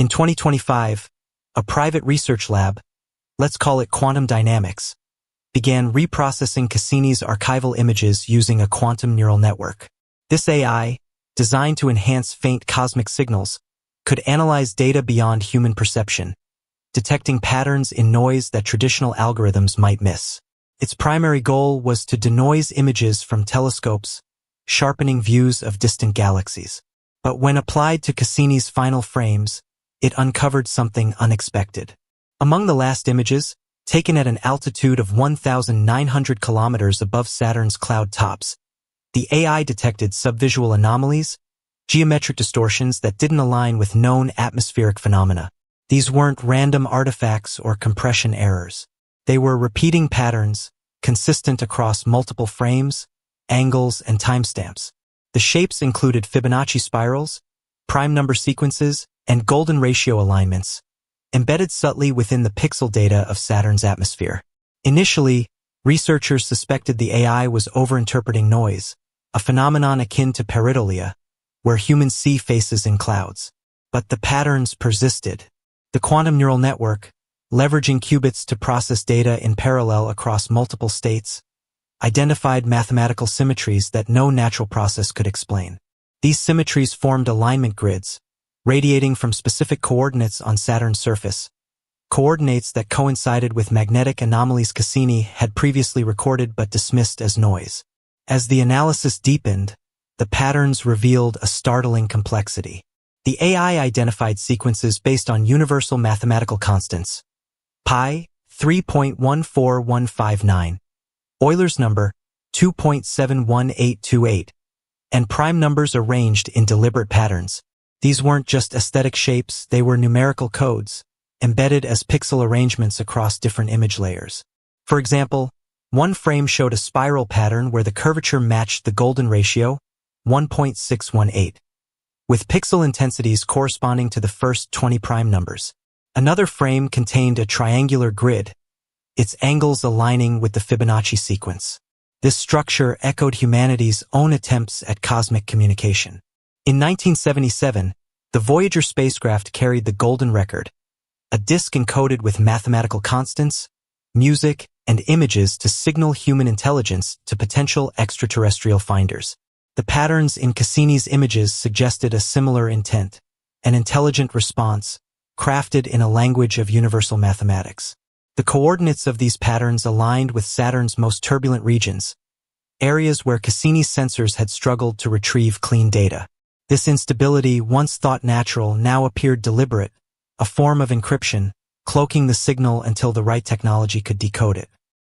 In 2025, a private research lab, let's call it quantum dynamics, began reprocessing Cassini's archival images using a quantum neural network. This AI, designed to enhance faint cosmic signals, could analyze data beyond human perception, detecting patterns in noise that traditional algorithms might miss. Its primary goal was to denoise images from telescopes, sharpening views of distant galaxies. But when applied to Cassini's final frames, it uncovered something unexpected. Among the last images, taken at an altitude of 1,900 kilometers above Saturn's cloud tops, the AI detected subvisual anomalies, geometric distortions that didn't align with known atmospheric phenomena. These weren't random artifacts or compression errors. They were repeating patterns, consistent across multiple frames, angles, and timestamps. The shapes included Fibonacci spirals, prime number sequences, and golden ratio alignments, embedded subtly within the pixel data of Saturn's atmosphere. Initially, researchers suspected the AI was overinterpreting noise, a phenomenon akin to pareidolia, where humans see faces in clouds. But the patterns persisted. The quantum neural network, leveraging qubits to process data in parallel across multiple states, identified mathematical symmetries that no natural process could explain. These symmetries formed alignment grids, radiating from specific coordinates on Saturn's surface, coordinates that coincided with magnetic anomalies Cassini had previously recorded but dismissed as noise. As the analysis deepened, the patterns revealed a startling complexity. The AI identified sequences based on universal mathematical constants, pi 3.14159, Euler's number 2.71828, and prime numbers arranged in deliberate patterns. These weren't just aesthetic shapes, they were numerical codes, embedded as pixel arrangements across different image layers. For example, one frame showed a spiral pattern where the curvature matched the golden ratio, 1.618. with pixel intensities corresponding to the first 20 prime numbers. Another frame contained a triangular grid, its angles aligning with the Fibonacci sequence. This structure echoed humanity's own attempts at cosmic communication. In 1977, the Voyager spacecraft carried the golden record, a disk encoded with mathematical constants, music, and images to signal human intelligence to potential extraterrestrial finders. The patterns in Cassini's images suggested a similar intent, an intelligent response, crafted in a language of universal mathematics. The coordinates of these patterns aligned with Saturn's most turbulent regions, areas where Cassini's sensors had struggled to retrieve clean data. This instability, once thought natural, now appeared deliberate, a form of encryption, cloaking the signal until the right technology could decode it.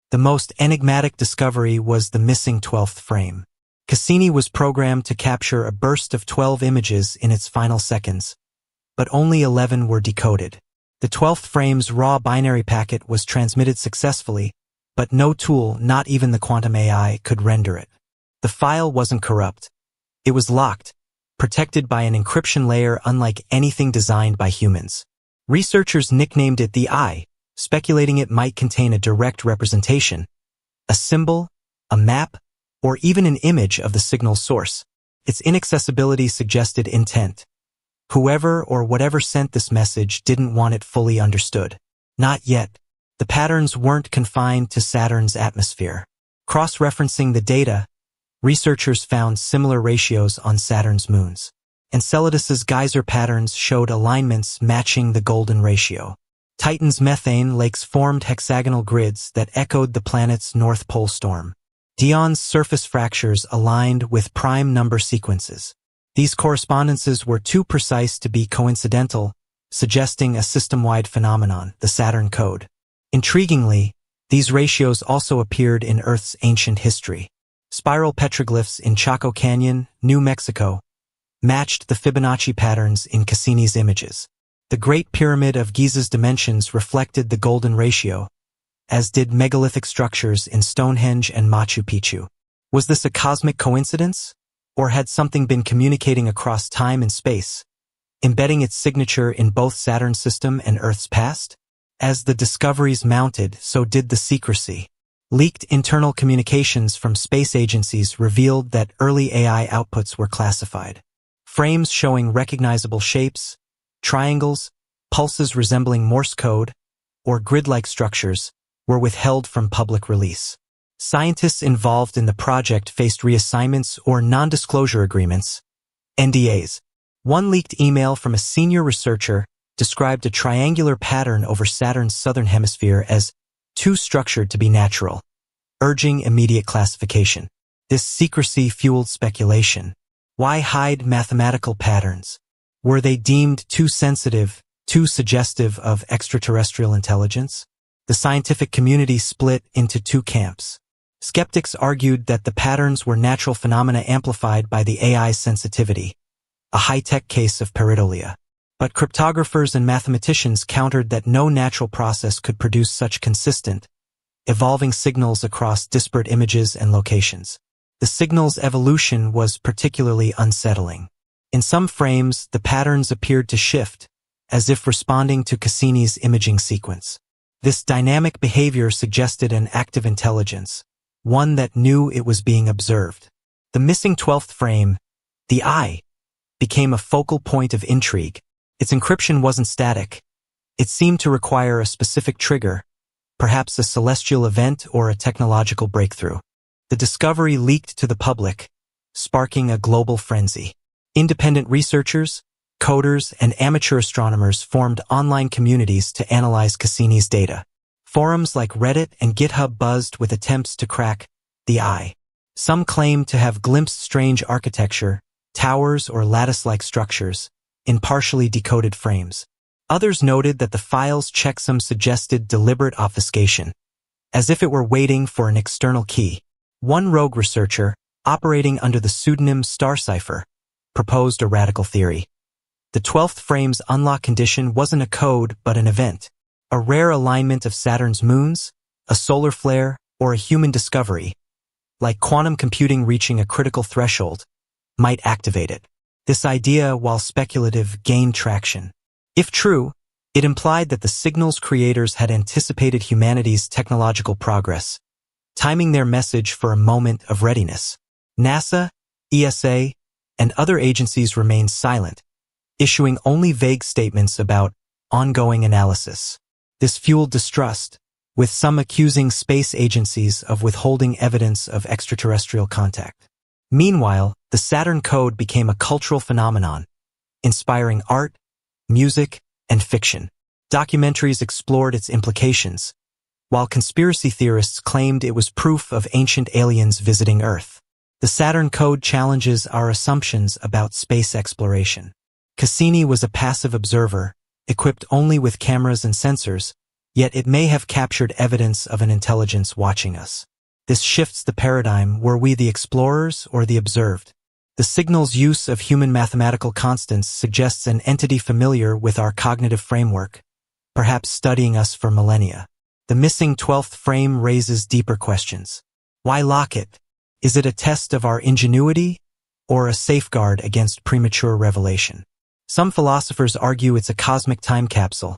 The most enigmatic discovery was the missing 12th frame. Cassini was programmed to capture a burst of 12 images in its final seconds, but only 11 were decoded. The 12th frame's raw binary packet was transmitted successfully, but no tool, not even the quantum AI, could render it. The file wasn't corrupt. It was locked, protected by an encryption layer unlike anything designed by humans. Researchers nicknamed it the Eye, speculating it might contain a direct representation, a symbol, a map, or even an image of the signal source. Its inaccessibility suggested intent. Whoever or whatever sent this message didn't want it fully understood. Not yet. The patterns weren't confined to Saturn's atmosphere. Cross-referencing the data, researchers found similar ratios on Saturn's moons. Enceladus's geyser patterns showed alignments matching the golden ratio. Titan's methane lakes formed hexagonal grids that echoed the planet's North Pole storm. Dion's surface fractures aligned with prime number sequences. These correspondences were too precise to be coincidental, suggesting a system-wide phenomenon, the Saturn code. Intriguingly, these ratios also appeared in Earth's ancient history. Spiral petroglyphs in Chaco Canyon, New Mexico, matched the Fibonacci patterns in Cassini's images. The Great Pyramid of Giza's dimensions reflected the golden ratio, as did megalithic structures in Stonehenge and Machu Picchu. Was this a cosmic coincidence? Or had something been communicating across time and space, embedding its signature in both Saturn's system and Earth's past? As the discoveries mounted, so did the secrecy. Leaked internal communications from space agencies revealed that early AI outputs were classified. Frames showing recognizable shapes, triangles, pulses resembling Morse code, or grid-like structures, were withheld from public release. Scientists involved in the project faced reassignments or non-disclosure agreements, NDAs. One leaked email from a senior researcher described a triangular pattern over Saturn's southern hemisphere as too structured to be natural, urging immediate classification. This secrecy fueled speculation. Why hide mathematical patterns? Were they deemed too sensitive, too suggestive of extraterrestrial intelligence? The scientific community split into two camps. Skeptics argued that the patterns were natural phenomena amplified by the AI's sensitivity, a high-tech case of pareidolia. But cryptographers and mathematicians countered that no natural process could produce such consistent, evolving signals across disparate images and locations. The signal's evolution was particularly unsettling. In some frames, the patterns appeared to shift, as if responding to Cassini's imaging sequence. This dynamic behavior suggested an active intelligence, one that knew it was being observed. The missing 12th frame, the eye, became a focal point of intrigue. Its encryption wasn't static. It seemed to require a specific trigger, perhaps a celestial event or a technological breakthrough. The discovery leaked to the public, sparking a global frenzy. Independent researchers, coders, and amateur astronomers formed online communities to analyze Cassini's data. Forums like Reddit and GitHub buzzed with attempts to crack the eye. Some claimed to have glimpsed strange architecture, towers or lattice-like structures, in partially decoded frames. Others noted that the file's checksum suggested deliberate obfuscation, as if it were waiting for an external key. One rogue researcher, operating under the pseudonym Starcipher, proposed a radical theory. The 12th frame's unlock condition wasn't a code but an event, a rare alignment of Saturn's moons, a solar flare, or a human discovery, like quantum computing reaching a critical threshold, might activate it. This idea, while speculative, gained traction. If true, it implied that the signal's creators had anticipated humanity's technological progress, timing their message for a moment of readiness. NASA, ESA, and other agencies remained silent, issuing only vague statements about ongoing analysis. This fueled distrust, with some accusing space agencies of withholding evidence of extraterrestrial contact. Meanwhile, the Saturn Code became a cultural phenomenon, inspiring art, music, and fiction. Documentaries explored its implications, while conspiracy theorists claimed it was proof of ancient aliens visiting Earth. The Saturn Code challenges our assumptions about space exploration. Cassini was a passive observer, equipped only with cameras and sensors, yet it may have captured evidence of an intelligence watching us. This shifts the paradigm. Were we the explorers or the observed? The signal's use of human mathematical constants suggests an entity familiar with our cognitive framework, perhaps studying us for millennia. The missing 12th frame raises deeper questions. Why lock it? Is it a test of our ingenuity or a safeguard against premature revelation? Some philosophers argue it's a cosmic time capsule,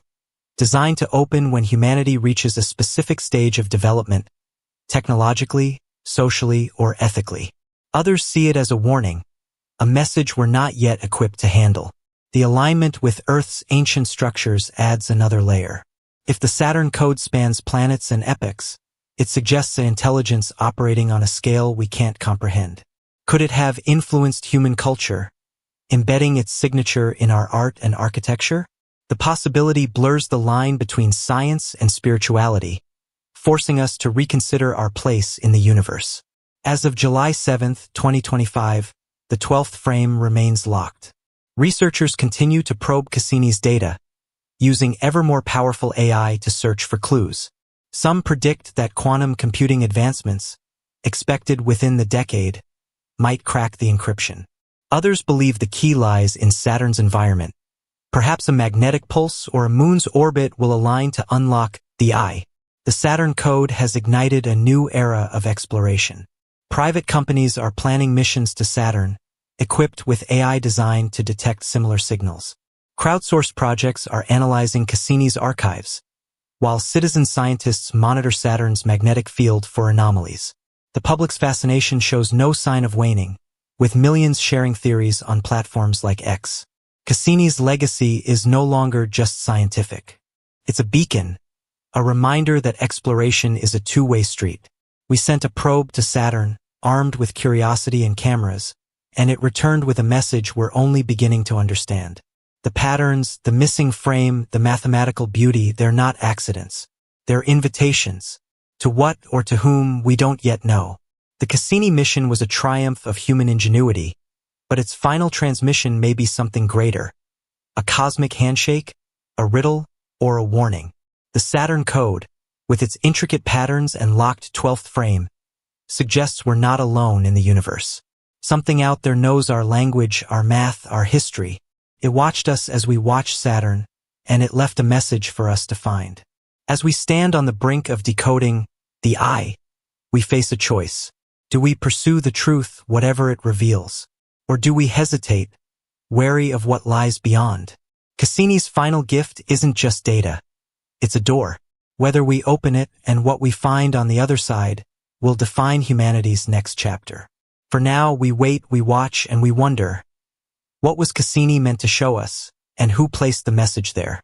designed to open when humanity reaches a specific stage of development, technologically, socially, or ethically. Others see it as a warning, a message we're not yet equipped to handle. The alignment with Earth's ancient structures adds another layer. If the Saturn Code spans planets and epochs, it suggests an intelligence operating on a scale we can't comprehend. Could it have influenced human culture, embedding its signature in our art and architecture? The possibility blurs the line between science and spirituality, forcing us to reconsider our place in the universe. As of July 7, 2025, the 12th frame remains locked. Researchers continue to probe Cassini's data, using ever more powerful AI to search for clues. Some predict that quantum computing advancements, expected within the decade, might crack the encryption. Others believe the key lies in Saturn's environment. Perhaps a magnetic pulse or a moon's orbit will align to unlock the eye. The Saturn Code has ignited a new era of exploration. Private companies are planning missions to Saturn, equipped with AI designed to detect similar signals. Crowdsourced projects are analyzing Cassini's archives, while citizen scientists monitor Saturn's magnetic field for anomalies. The public's fascination shows no sign of waning, with millions sharing theories on platforms like X. Cassini's legacy is no longer just scientific. It's a beacon, a reminder that exploration is a two-way street. We sent a probe to Saturn, armed with curiosity and cameras, and it returned with a message we're only beginning to understand. The patterns, the missing frame, the mathematical beauty, they're not accidents. They're invitations. To what or to whom, we don't yet know. The Cassini mission was a triumph of human ingenuity, but its final transmission may be something greater. A cosmic handshake, a riddle, or a warning. The Saturn code, with its intricate patterns and locked 12th frame, suggests we're not alone in the universe. Something out there knows our language, our math, our history. It watched us as we watched Saturn, and it left a message for us to find. As we stand on the brink of decoding the eye, we face a choice. Do we pursue the truth, whatever it reveals? Or do we hesitate, wary of what lies beyond? Cassini's final gift isn't just data. It's a door. Whether we open it and what we find on the other side will define humanity's next chapter. For now, we wait, we watch, and we wonder, what was Cassini meant to show us, and who placed the message there?